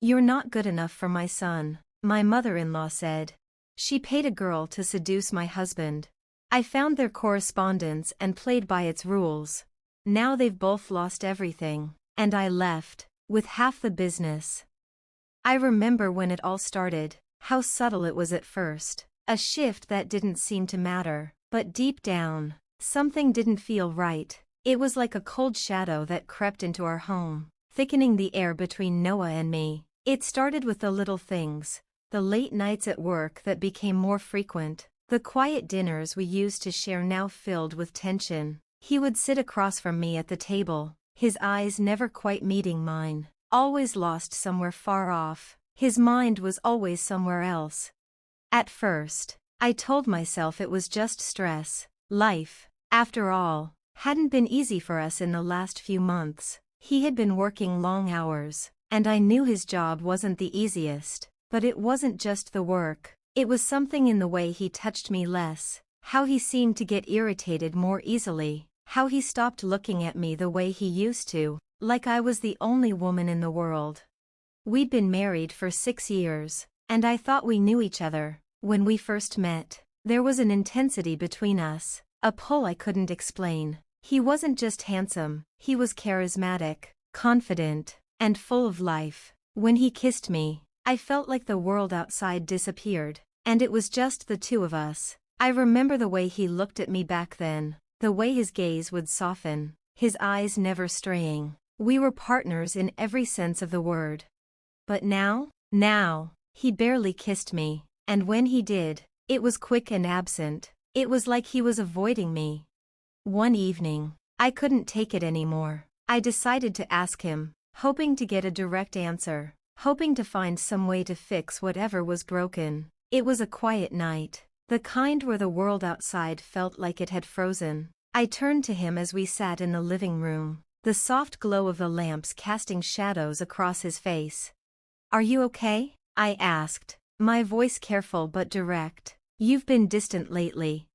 "You're not good enough for my son," my mother-in-law said. She paid a girl to seduce my husband. I found their correspondence and played by its rules. Now they've both lost everything, and I left, with half the business. I remember when it all started, how subtle it was at first, a shift that didn't seem to matter, but deep down, something didn't feel right. It was like a cold shadow that crept into our home, thickening the air between Noah and me. It started with the little things, the late nights at work that became more frequent, the quiet dinners we used to share now filled with tension. He would sit across from me at the table, his eyes never quite meeting mine, always lost somewhere far off. His mind was always somewhere else. At first, I told myself it was just stress. Life, after all, hadn't been easy for us in the last few months. He had been working long hours, and I knew his job wasn't the easiest. But it wasn't just the work, it was something in the way he touched me less, how he seemed to get irritated more easily, how he stopped looking at me the way he used to, like I was the only woman in the world. We'd been married for 6 years, and I thought we knew each other. When we first met, there was an intensity between us, a pull I couldn't explain. He wasn't just handsome, he was charismatic, confident, and full of life. When he kissed me, I felt like the world outside disappeared, and it was just the two of us. I remember the way he looked at me back then, the way his gaze would soften, his eyes never straying. We were partners in every sense of the word. But now, he barely kissed me, and when he did, it was quick and absent. It was like he was avoiding me. One evening, I couldn't take it anymore. I decided to ask him, hoping to get a direct answer, hoping to find some way to fix whatever was broken. It was a quiet night, the kind where the world outside felt like it had frozen. I turned to him as we sat in the living room, the soft glow of the lamps casting shadows across his face. "Are you okay?" I asked, my voice careful but direct. "You've been distant lately."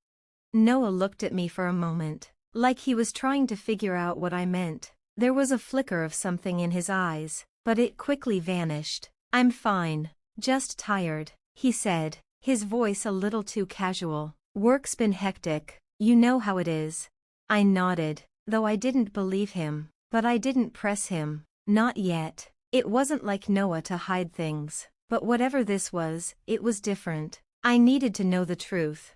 Noah looked at me for a moment, like he was trying to figure out what I meant. There was a flicker of something in his eyes, but it quickly vanished. "I'm fine, just tired," he said, his voice a little too casual. "Work's been hectic, you know how it is." I nodded, though I didn't believe him, but I didn't press him. Not yet. It wasn't like Noah to hide things, but whatever this was, it was different. I needed to know the truth.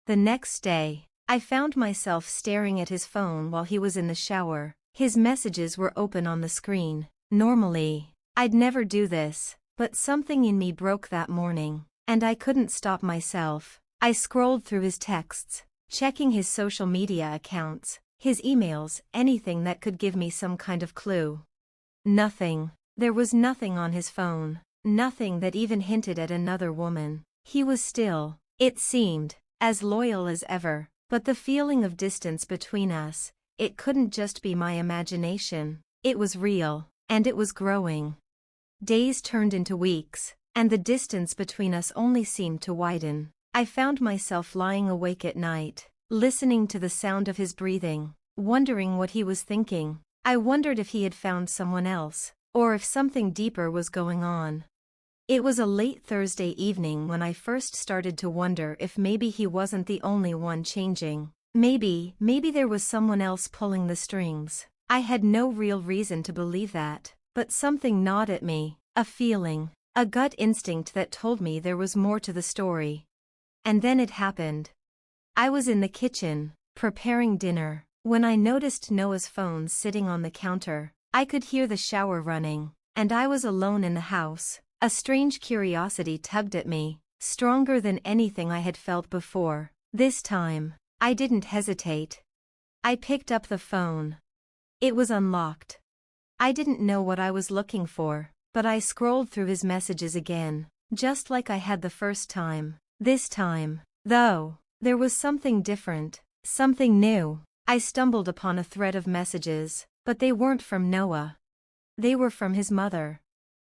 The next day, I found myself staring at his phone while he was in the shower. His messages were open on the screen. Normally, I'd never do this, but something in me broke that morning, and I couldn't stop myself. I scrolled through his texts, checking his social media accounts, his emails, anything that could give me some kind of clue. Nothing. There was nothing on his phone, nothing that even hinted at another woman. He was still, it seemed, as loyal as ever, but the feeling of distance between us, it couldn't just be my imagination. It was real, and it was growing. Days turned into weeks, and the distance between us only seemed to widen. I found myself lying awake at night, listening to the sound of his breathing, wondering what he was thinking. I wondered if he had found someone else, or if something deeper was going on. It was a late Thursday evening when I first started to wonder if maybe he wasn't the only one changing. Maybe there was someone else pulling the strings. I had no real reason to believe that, but something gnawed at me, a feeling, a gut instinct that told me there was more to the story. And then it happened. I was in the kitchen, preparing dinner, when I noticed Noah's phone sitting on the counter. I could hear the shower running, and I was alone in the house. A strange curiosity tugged at me, stronger than anything I had felt before. This time, I didn't hesitate. I picked up the phone. It was unlocked. I didn't know what I was looking for, but I scrolled through his messages again, just like I had the first time. This time, though, there was something different, something new. I stumbled upon a thread of messages, but they weren't from Noah. They were from his mother.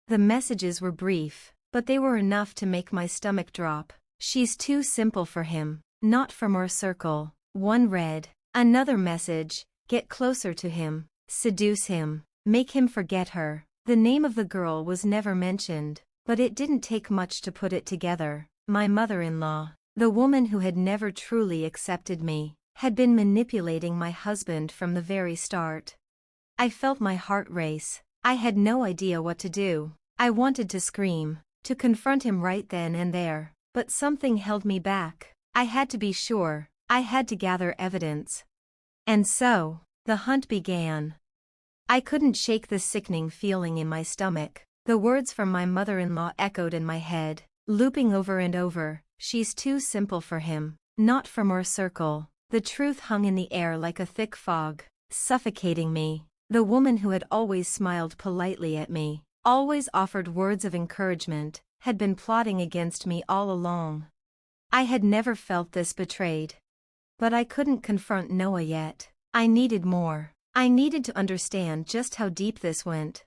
The messages were brief, but they were enough to make my stomach drop. "She's too simple for him, not from our circle." One read. Another message, "Get closer to him, seduce him, make him forget her." The name of the girl was never mentioned, but it didn't take much to put it together. My mother-in-law, the woman who had never truly accepted me, had been manipulating my husband from the very start. I felt my heart race. I had no idea what to do. I wanted to scream, to confront him right then and there, but something held me back. I had to be sure. I had to gather evidence. And so, the hunt began. I couldn't shake the sickening feeling in my stomach. The words from my mother-in-law echoed in my head, looping over and over. She's too simple for him, not from our circle. The truth hung in the air like a thick fog, suffocating me. The woman who had always smiled politely at me, always offered words of encouragement, had been plotting against me all along. I had never felt this betrayed. But I couldn't confront Noah yet. I needed more. I needed to understand just how deep this went.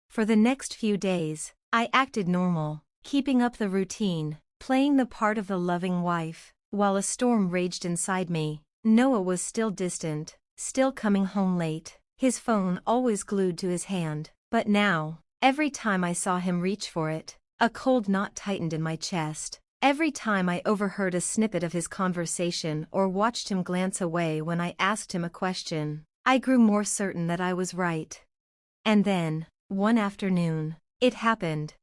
For the next few days, I acted normal, keeping up the routine, playing the part of the loving wife, while a storm raged inside me. Noah was still distant, still coming home late, his phone always glued to his hand, but now, every time I saw him reach for it, a cold knot tightened in my chest. Every time I overheard a snippet of his conversation or watched him glance away when I asked him a question, I grew more certain that I was right. And then, one afternoon, it happened.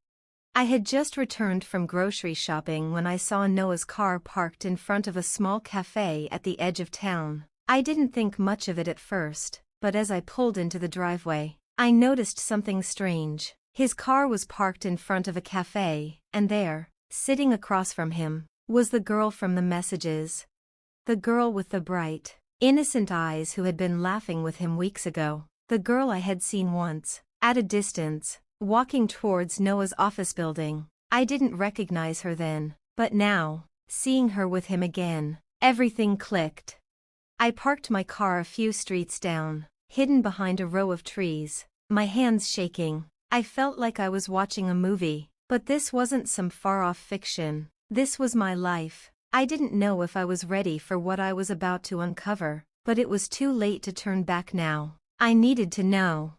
I had just returned from grocery shopping when I saw Noah's car parked in front of a small cafe at the edge of town. I didn't think much of it at first, but as I pulled into the driveway, I noticed something strange. His car was parked in front of a cafe, and there, sitting across from him, was the girl from the messages. The girl with the bright, innocent eyes who had been laughing with him weeks ago. The girl I had seen once, at a distance, walking towards Noah's office building. I didn't recognize her then, but now, seeing her with him again, everything clicked. I parked my car a few streets down, hidden behind a row of trees, my hands shaking. I felt like I was watching a movie. But this wasn't some far-off fiction. This was my life. I didn't know if I was ready for what I was about to uncover, but it was too late to turn back now. I needed to know.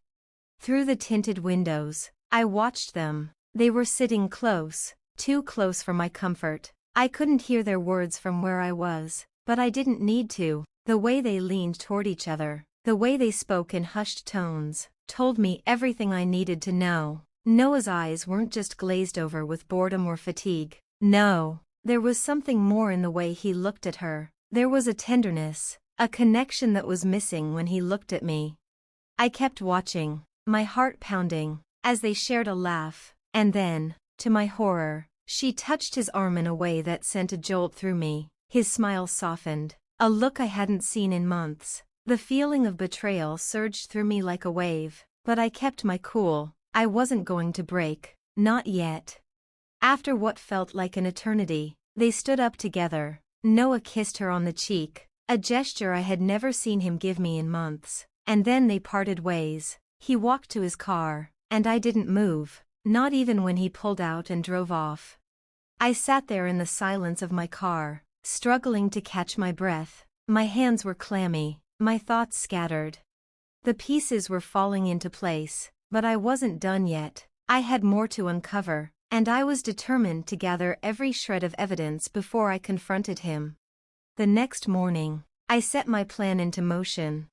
Through the tinted windows, I watched them. They were sitting close, too close for my comfort. I couldn't hear their words from where I was, but I didn't need to. The way they leaned toward each other, the way they spoke in hushed tones, told me everything I needed to know. Noah's eyes weren't just glazed over with boredom or fatigue. No, there was something more in the way he looked at her. There was a tenderness, a connection that was missing when he looked at me. I kept watching, my heart pounding, as they shared a laugh, and then, to my horror, she touched his arm in a way that sent a jolt through me. His smile softened, a look I hadn't seen in months. The feeling of betrayal surged through me like a wave, but I kept my cool. I wasn't going to break, not yet. After what felt like an eternity, they stood up together. Noah kissed her on the cheek, a gesture I had never seen him give me in months, and then they parted ways. He walked to his car, and I didn't move, not even when he pulled out and drove off. I sat there in the silence of my car, struggling to catch my breath. My hands were clammy, my thoughts scattered. The pieces were falling into place. But I wasn't done yet. I had more to uncover, and I was determined to gather every shred of evidence before I confronted him. The next morning, I set my plan into motion.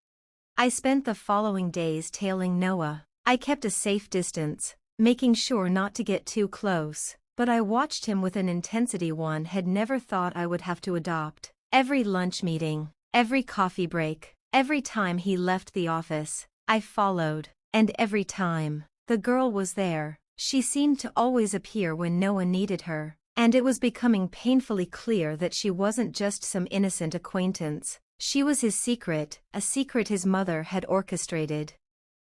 I spent the following days tailing Noah. I kept a safe distance, making sure not to get too close, but I watched him with an intensity one had never thought I would have to adopt. Every lunch meeting, every coffee break, every time he left the office, I followed. And every time, the girl was there. She seemed to always appear when Noah needed her, and it was becoming painfully clear that she wasn't just some innocent acquaintance. She was his secret, a secret his mother had orchestrated.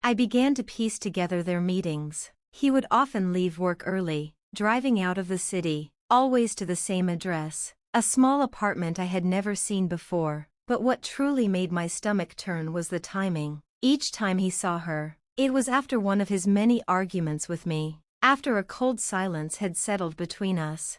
I began to piece together their meetings. He would often leave work early, driving out of the city, always to the same address, a small apartment I had never seen before. But what truly made my stomach turn was the timing. Each time he saw her, it was after one of his many arguments with me, after a cold silence had settled between us.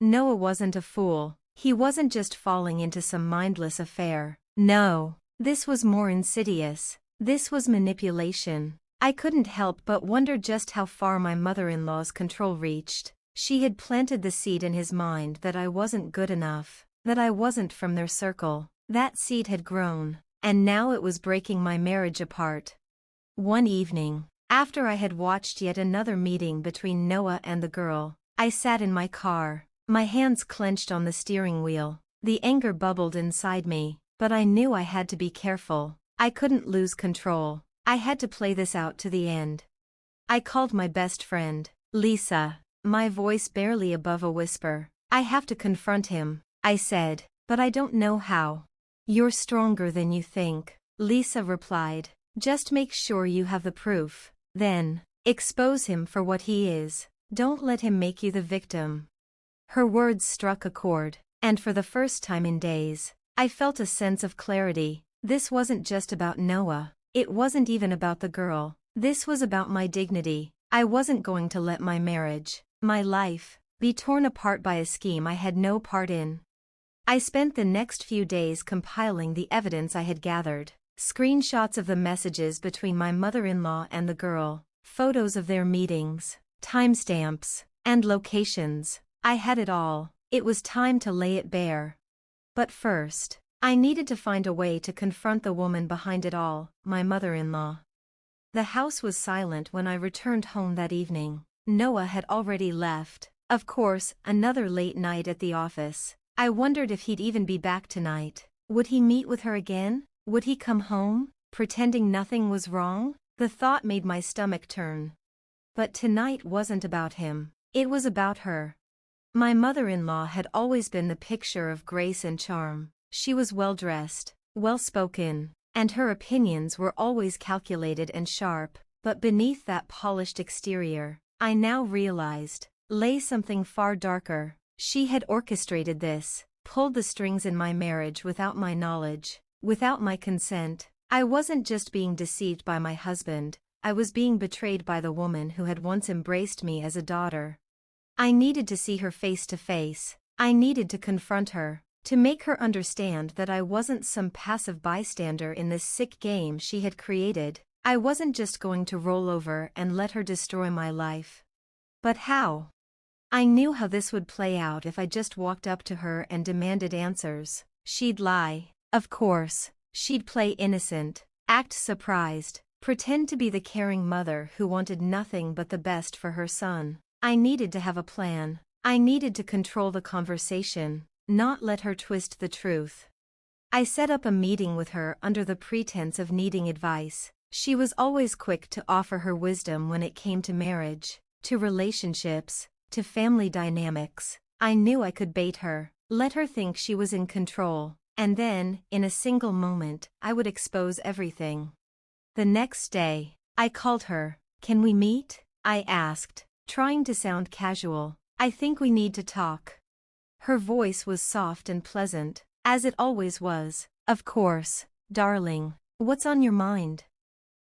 Noah wasn't a fool. He wasn't just falling into some mindless affair. No, this was more insidious. This was manipulation. I couldn't help but wonder just how far my mother-in-law's control reached. She had planted the seed in his mind that I wasn't good enough, that I wasn't from their circle. That seed had grown, and now it was breaking my marriage apart. One evening, after I had watched yet another meeting between Noah and the girl, I sat in my car, my hands clenched on the steering wheel. The anger bubbled inside me, but I knew I had to be careful. I couldn't lose control. I had to play this out to the end. I called my best friend, Lisa, my voice barely above a whisper. I have to confront him, I said, but I don't know how. You're stronger than you think, Lisa replied. Just make sure you have the proof. Then, expose him for what he is. Don't let him make you the victim. Her words struck a chord, and for the first time in days, I felt a sense of clarity. This wasn't just about Noah. It wasn't even about the girl. This was about my dignity. I wasn't going to let my marriage, my life, be torn apart by a scheme I had no part in. I spent the next few days compiling the evidence I had gathered. Screenshots of the messages between my mother-in-law and the girl, photos of their meetings, timestamps, and locations. I had it all. It was time to lay it bare. But first, I needed to find a way to confront the woman behind it all, my mother-in-law. The house was silent when I returned home that evening. Noah had already left. Of course, another late night at the office. I wondered if he'd even be back tonight. Would he meet with her again? Would he come home, pretending nothing was wrong? The thought made my stomach turn. But tonight wasn't about him. It was about her. My mother-in-law had always been the picture of grace and charm. She was well-dressed, well-spoken, and her opinions were always calculated and sharp. But beneath that polished exterior, I now realized, lay something far darker. She had orchestrated this, pulled the strings in my marriage without my knowledge, without my consent. I wasn't just being deceived by my husband, I was being betrayed by the woman who had once embraced me as a daughter. I needed to see her face to face. I needed to confront her, to make her understand that I wasn't some passive bystander in this sick game she had created. I wasn't just going to roll over and let her destroy my life. But how? I knew how this would play out if I just walked up to her and demanded answers. She'd lie. Of course, she'd play innocent, act surprised, pretend to be the caring mother who wanted nothing but the best for her son. I needed to have a plan. I needed to control the conversation, not let her twist the truth. I set up a meeting with her under the pretense of needing advice. She was always quick to offer her wisdom when it came to marriage, to relationships, to family dynamics. I knew I could bait her, let her think she was in control, and then, in a single moment, I would expose everything. The next day, I called her. Can we meet? I asked, trying to sound casual. I think we need to talk. Her voice was soft and pleasant, as it always was. Of course, darling. What's on your mind?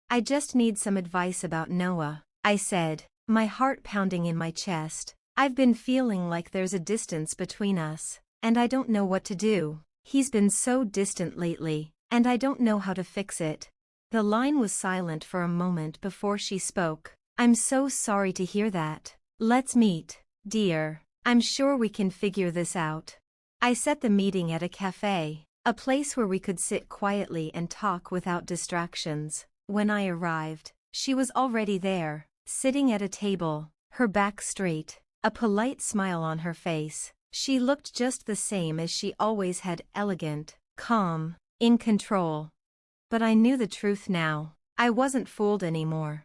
I just need some advice about Noah, I said, my heart pounding in my chest. I've been feeling like there's a distance between us, and I don't know what to do. He's been so distant lately, and I don't know how to fix it. The line was silent for a moment before she spoke. I'm so sorry to hear that. Let's meet, dear. I'm sure we can figure this out. I set the meeting at a cafe, a place where we could sit quietly and talk without distractions. When I arrived, she was already there, sitting at a table, her back straight, a polite smile on her face. She looked just the same as she always had, elegant, calm, in control. But I knew the truth now. I wasn't fooled anymore.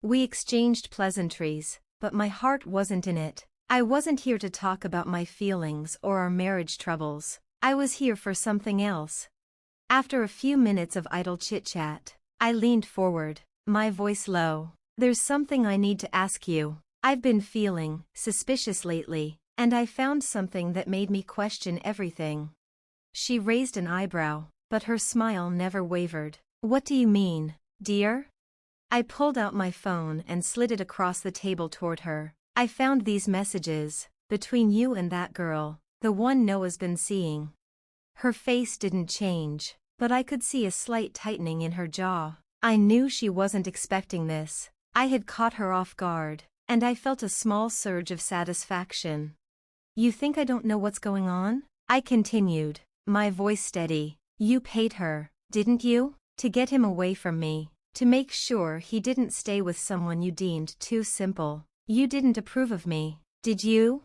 We exchanged pleasantries, but my heart wasn't in it. I wasn't here to talk about my feelings or our marriage troubles. I was here for something else. After a few minutes of idle chit-chat, I leaned forward, my voice low. There's something I need to ask you. I've been feeling suspicious lately, and I found something that made me question everything. She raised an eyebrow, but her smile never wavered. What do you mean, dear? I pulled out my phone and slid it across the table toward her. I found these messages, between you and that girl, the one Noah's been seeing. Her face didn't change, but I could see a slight tightening in her jaw. I knew she wasn't expecting this. I had caught her off guard, and I felt a small surge of satisfaction. You think I don't know what's going on? I continued, my voice steady. You paid her, didn't you? To get him away from me, to make sure he didn't stay with someone you deemed too simple. You didn't approve of me, did you?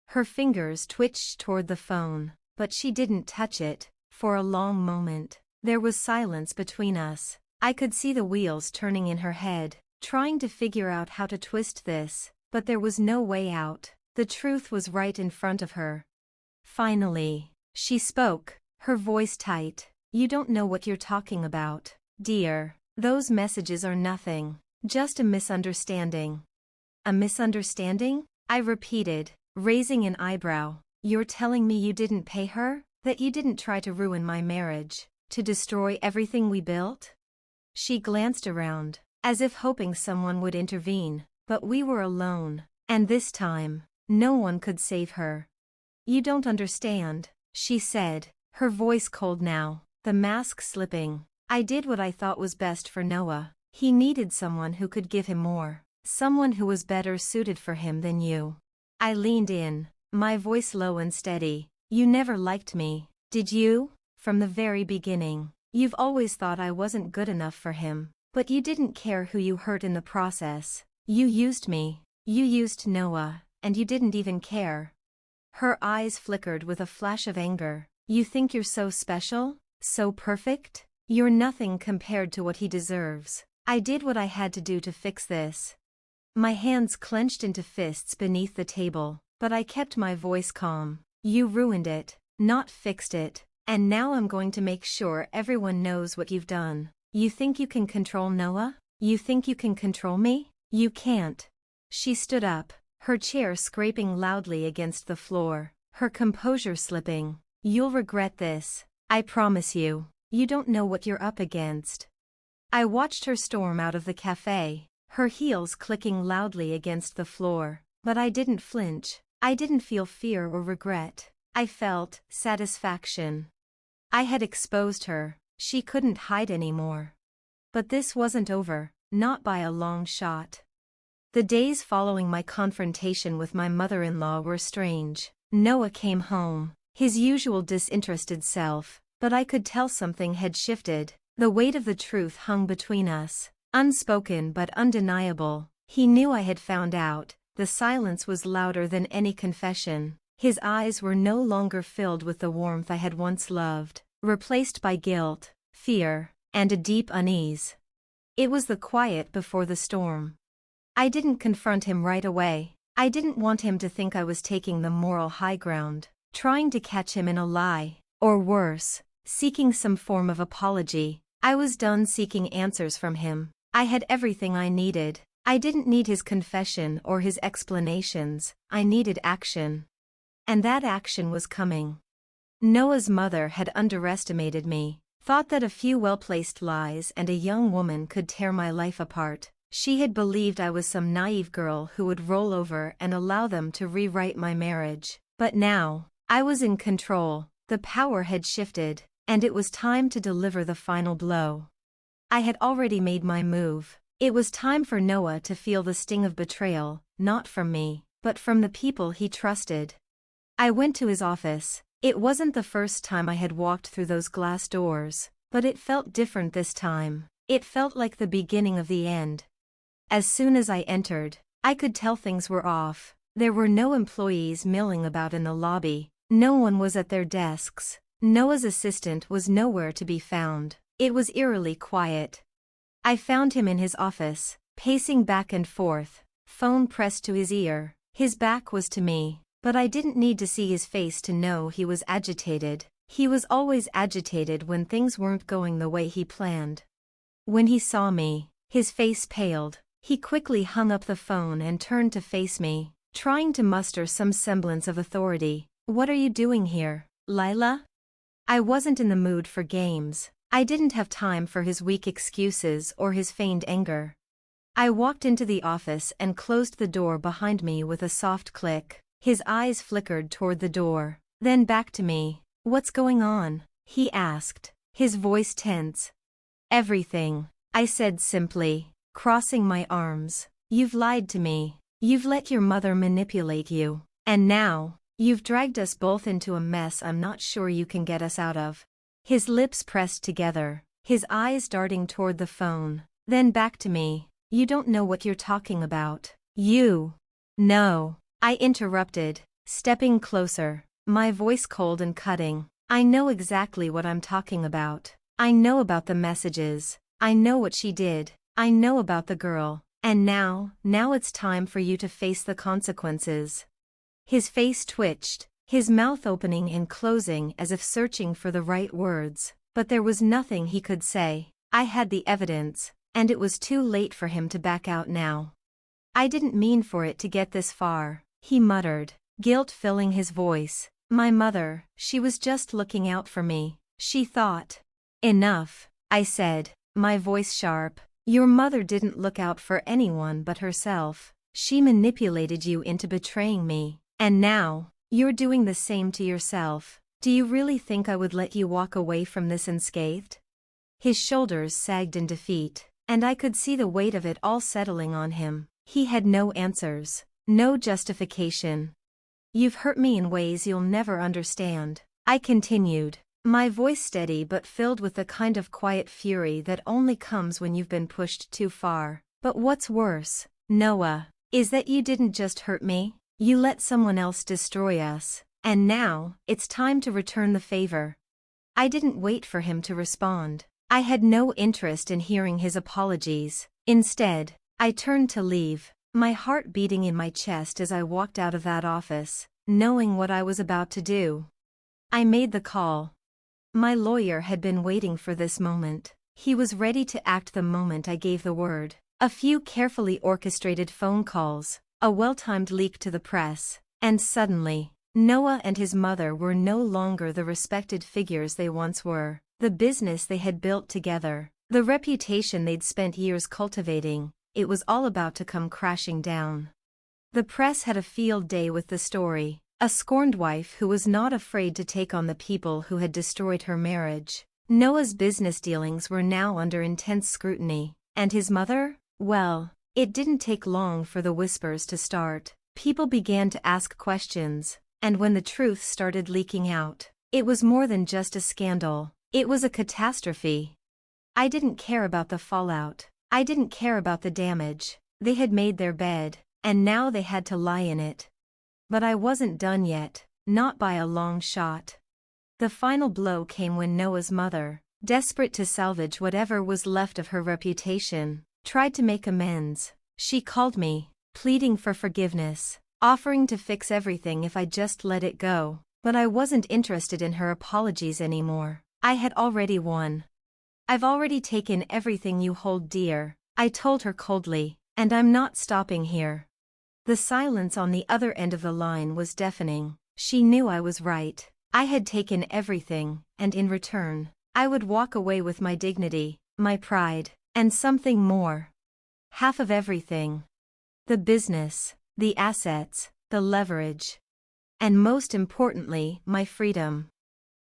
Her fingers twitched toward the phone, but she didn't touch it. For a long moment, there was silence between us. I could see the wheels turning in her head, trying to figure out how to twist this, but there was no way out. The truth was right in front of her. Finally, she spoke, her voice tight. You don't know what you're talking about, dear. Those messages are nothing, just a misunderstanding. A misunderstanding? I repeated, raising an eyebrow. You're telling me you didn't pay her? That you didn't try to ruin my marriage, to destroy everything we built? She glanced around, as if hoping someone would intervene, but we were alone, and this time, no one could save her. You don't understand, she said, her voice cold now, the mask slipping. I did what I thought was best for Noah. He needed someone who could give him more, someone who was better suited for him than you. I leaned in, my voice low and steady. You never liked me, did you? From the very beginning. You've always thought I wasn't good enough for him, but you didn't care who you hurt in the process. You used me, you used Noah, and you didn't even care. Her eyes flickered with a flash of anger. You think you're so special, so perfect? You're nothing compared to what he deserves. I did what I had to do to fix this. My hands clenched into fists beneath the table, but I kept my voice calm. You ruined it, not fixed it. And now I'm going to make sure everyone knows what you've done. You think you can control Noah? You think you can control me? You can't. She stood up, her chair scraping loudly against the floor, her composure slipping. You'll regret this, I promise you. You don't know what you're up against. I watched her storm out of the cafe, her heels clicking loudly against the floor, but I didn't flinch. I didn't feel fear or regret. I felt satisfaction. I had exposed her, she couldn't hide anymore. But this wasn't over, not by a long shot. The days following my confrontation with my mother-in-law were strange. Noah came home, his usual disinterested self, but I could tell something had shifted. The weight of the truth hung between us, unspoken but undeniable. He knew I had found out. The silence was louder than any confession. His eyes were no longer filled with the warmth I had once loved, replaced by guilt, fear, and a deep unease. It was the quiet before the storm. I didn't confront him right away. I didn't want him to think I was taking the moral high ground, trying to catch him in a lie, or worse, seeking some form of apology. I was done seeking answers from him. I had everything I needed. I didn't need his confession or his explanations. I needed action. And that action was coming. Noah's mother had underestimated me, thought that a few well-placed lies and a young woman could tear my life apart. She had believed I was some naive girl who would roll over and allow them to rewrite my marriage. But now, I was in control, the power had shifted, and it was time to deliver the final blow. I had already made my move. It was time for Noah to feel the sting of betrayal, not from me, but from the people he trusted. I went to his office. It wasn't the first time I had walked through those glass doors, but it felt different this time. It felt like the beginning of the end. As soon as I entered, I could tell things were off. There were no employees milling about in the lobby. No one was at their desks. Noah's assistant was nowhere to be found. It was eerily quiet. I found him in his office, pacing back and forth, phone pressed to his ear. His back was to me, but I didn't need to see his face to know he was agitated. He was always agitated when things weren't going the way he planned. When he saw me, his face paled. He quickly hung up the phone and turned to face me, trying to muster some semblance of authority. What are you doing here, Lila? I wasn't in the mood for games. I didn't have time for his weak excuses or his feigned anger. I walked into the office and closed the door behind me with a soft click. His eyes flickered toward the door, then back to me. What's going on? He asked, his voice tense. Everything. I said simply, crossing my arms. You've lied to me. You've let your mother manipulate you. And now, you've dragged us both into a mess I'm not sure you can get us out of. His lips pressed together, his eyes darting toward the phone, then back to me. You don't know what you're talking about. You. No. I interrupted, stepping closer, my voice cold and cutting. I know exactly what I'm talking about. I know about the messages. I know what she did. I know about the girl. And now it's time for you to face the consequences. His face twitched, his mouth opening and closing as if searching for the right words, but there was nothing he could say. I had the evidence, and it was too late for him to back out now. I didn't mean for it to get this far, he muttered, guilt filling his voice. My mother, she was just looking out for me, she thought. Enough, I said, my voice sharp. Your mother didn't look out for anyone but herself. She manipulated you into betraying me, and now, you're doing the same to yourself. Do you really think I would let you walk away from this unscathed? His shoulders sagged in defeat, and I could see the weight of it all settling on him. He had no answers, no justification. You've hurt me in ways you'll never understand, I continued, my voice steady but filled with the kind of quiet fury that only comes when you've been pushed too far. But what's worse, Noah, is that you didn't just hurt me, you let someone else destroy us, and now, it's time to return the favor. I didn't wait for him to respond. I had no interest in hearing his apologies. Instead, I turned to leave, my heart beating in my chest as I walked out of that office, knowing what I was about to do. I made the call. My lawyer had been waiting for this moment. He was ready to act the moment I gave the word. A few carefully orchestrated phone calls, a well-timed leak to the press, and suddenly, Noah and his mother were no longer the respected figures they once were. The business they had built together, the reputation they'd spent years cultivating, it was all about to come crashing down. The press had a field day with the story, a scorned wife who was not afraid to take on the people who had destroyed her marriage. Noah's business dealings were now under intense scrutiny, and his mother? Well, it didn't take long for the whispers to start. People began to ask questions, and when the truth started leaking out, it was more than just a scandal. It was a catastrophe. I didn't care about the fallout. I didn't care about the damage. They had made their bed, and now they had to lie in it. But I wasn't done yet, not by a long shot. The final blow came when Noah's mother, desperate to salvage whatever was left of her reputation, tried to make amends. She called me, pleading for forgiveness, offering to fix everything if I just let it go. But I wasn't interested in her apologies anymore. I had already won. I've already taken everything you hold dear, I told her coldly, and I'm not stopping here. The silence on the other end of the line was deafening. She knew I was right. I had taken everything, and in return, I would walk away with my dignity, my pride, and something more. Half of everything. The business, the assets, the leverage. And most importantly, my freedom.